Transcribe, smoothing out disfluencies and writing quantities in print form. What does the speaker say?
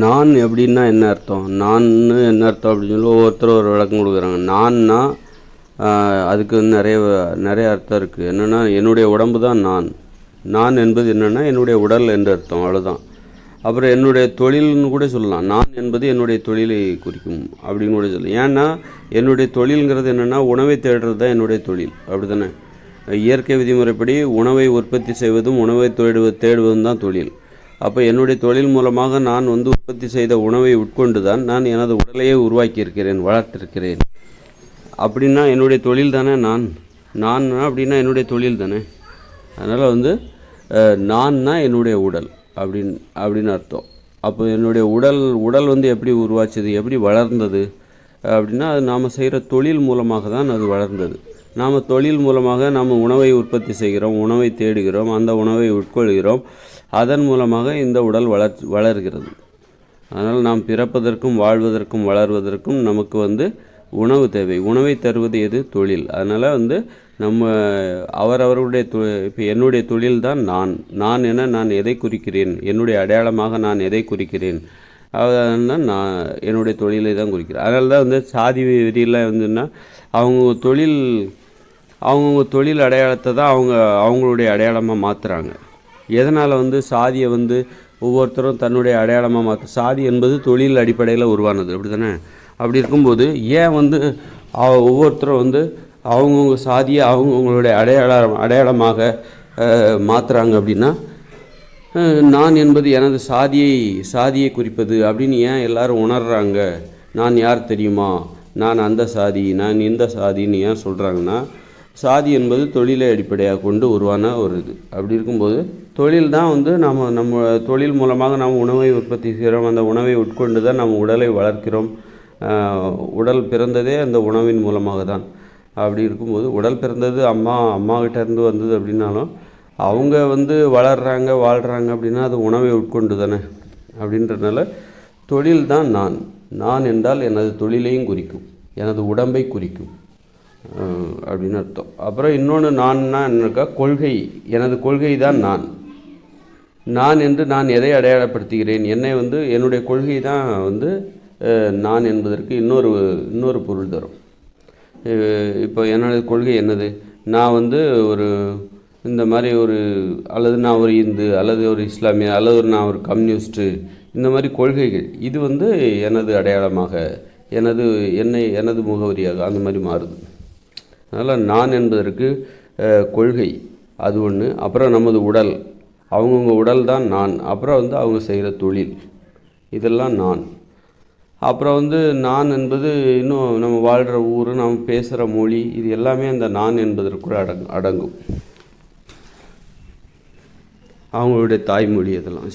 நான் எப்படின்னா என்ன அர்த்தம்? நான்னு என்ன அர்த்தம் அப்படின்னு சொல்லி ஒவ்வொருத்தரும் ஒரு விளக்கம் கொடுக்குறாங்க. நான்னா அதுக்கு வந்து நிறைய அர்த்தம் இருக்குது. என்னென்னா, என்னுடைய உடம்பு தான் நான். நான் என்பது என்னென்னா என்னுடைய உடல் என்று அர்த்தம், அவ்வளோதான். அப்புறம் என்னுடைய தொழில்னு கூட சொல்லலாம். நான் என்பது என்னுடைய தொழிலை குறிக்கும் அப்படின்னு கூட சொல்லலாம். ஏன்னா என்னுடைய தொழில்ங்கிறது என்னென்னா, உணவை தேடுறது தான் என்னுடைய தொழில், அப்படி தானே? இயற்கை விதிமுறைப்படி உணவை உற்பத்தி செய்வதும் உணவை தேடுவதும் தான் தொழில். அப்போ என்னுடைய தொழில் மூலமாக நான் வந்து உற்பத்தி செய்த உணவை உட்கொண்டு தான் நான் எனது உடலையே உருவாக்கியிருக்கிறேன், வளர்த்திருக்கிறேன். அப்படின்னா என்னுடைய தொழில் தானே நான் அப்படின்னா என்னுடைய தொழில் தானே. அதனால் வந்து நான்னா என்னுடைய உடல் அப்படின்னு அர்த்தம். அப்போ என்னுடைய உடல் வந்து எப்படி உருவாச்சுது, எப்படி வளர்ந்தது அப்படின்னா, அது நாம் செய்கிற தொழில் மூலமாக தான் அது வளர்ந்தது. நாம் தொழில் மூலமாக நாம் உணவை உற்பத்தி செய்கிறோம், உணவை தேடுகிறோம், அந்த உணவை உட்கொள்கிறோம். அதன் மூலமாக இந்த உடல் வளர்கிறது. அதனால் நாம் பிறப்பதற்கும் வாழ்வதற்கும் வளர்வதற்கும் நமக்கு வந்து உணவு தேவை. உணவை தருவது எது? தொழில். அதனால் வந்து நம்ம அவரவர்களுடைய இப்போ என்னுடைய தொழில் தான் நான் என நான் எதை குறிக்கிறேன், என்னுடைய அடையாளமாக நான் எதை குறிக்கிறேன், அதனால் நான் என்னுடைய தொழிலை தான் குறிக்கிறேன். அதனால தான் வந்து சாதி வெறியெல்லாம் வந்துன்னா அவங்கவுங்க தொழில் அடையாளத்தை தான் அவங்களுடைய அடையாளமாக மாற்றுறாங்க. எதனால் வந்து சாதியை வந்து ஒவ்வொருத்தரும் தன்னுடைய அடையாளமாக சாதி என்பது தொழில் அடிப்படையில் உருவானது, அப்படி தானே? அப்படி இருக்கும்போது ஏன் வந்து ஒவ்வொருத்தரும் வந்து அவங்கவுங்க சாதியை அவங்கவுங்களுடைய அடையாளமாக மாற்றுறாங்க அப்படின்னா, நான் என்பது எனது சாதியை குறிப்பது அப்படின்னு ஏன் எல்லாரும் உணர்கிறாங்க? நான் யார் தெரியுமா, நான் அந்த சாதி, நான் இந்த சாதின்னு ஏன் சொல்கிறாங்கன்னா, சாதி என்பது தொழிலை அடிப்படையாக கொண்டு உருவான ஒரு இது. அப்படி இருக்கும்போது தொழில் தான் வந்து நம்ம தொழில் மூலமாக நாம் உணவை உற்பத்தி செய்கிறோம். அந்த உணவை உட்கொண்டு தான் நம்ம உடலை வளர்க்கிறோம். உடல் பிறந்ததே அந்த உணவின் மூலமாக தான். அப்படி இருக்கும்போது உடல் பிறந்தது அம்மாக்கிட்ட இருந்து வந்தது அப்படின்னாலும், அவங்க வந்து வாழ்கிறாங்க அப்படின்னா அது உணவை உட்கொண்டு தானே. அப்படின்றதுனால தொழில் தான் நான் என்றால் எனது தொழிலையும் குறிக்கும், எனது உடம்பை குறிக்கும் அப்படின்னு அர்த்தம். அப்புறம் இன்னொன்று நான்னா என்னக்கா, கொள்கை. எனது கொள்கை தான் நான் என்று நான் எதை அடையாளப்படுத்துகிறேன், என்னை வந்து என்னுடைய கொள்கை தான் வந்து நான் என்பதற்கு இன்னொரு பொருள் தரும். இப்போ என்னோடய கொள்கை என்னது? நான் வந்து இந்த மாதிரி அல்லது நான் ஒரு இந்து, அல்லது ஒரு இஸ்லாமிய, அல்லது நான் ஒரு கம்யூனிஸ்ட்டு, இந்த மாதிரி கொள்கைகள் இது வந்து எனது அடையாளமாக, எனது முகவரியாக அந்த மாதிரி மாறுது. அதனால் நான் என்பதற்கு கொள்கை அது ஒன்று. அப்புறம் நமது உடல், அவங்கவுங்க உடல் தான் நான். அப்புறம் வந்து அவங்க செய்கிற தொழில், இதெல்லாம் நான். அப்புறம் வந்து நான் என்பது இன்னும் நம்ம வாழ்கிற ஊர், நம்ம பேசுகிற மொழி, இது எல்லாமே அந்த நான் என்பதற்குள் அடங்கும். அவங்களுடைய தாய்மொழி இதெல்லாம்.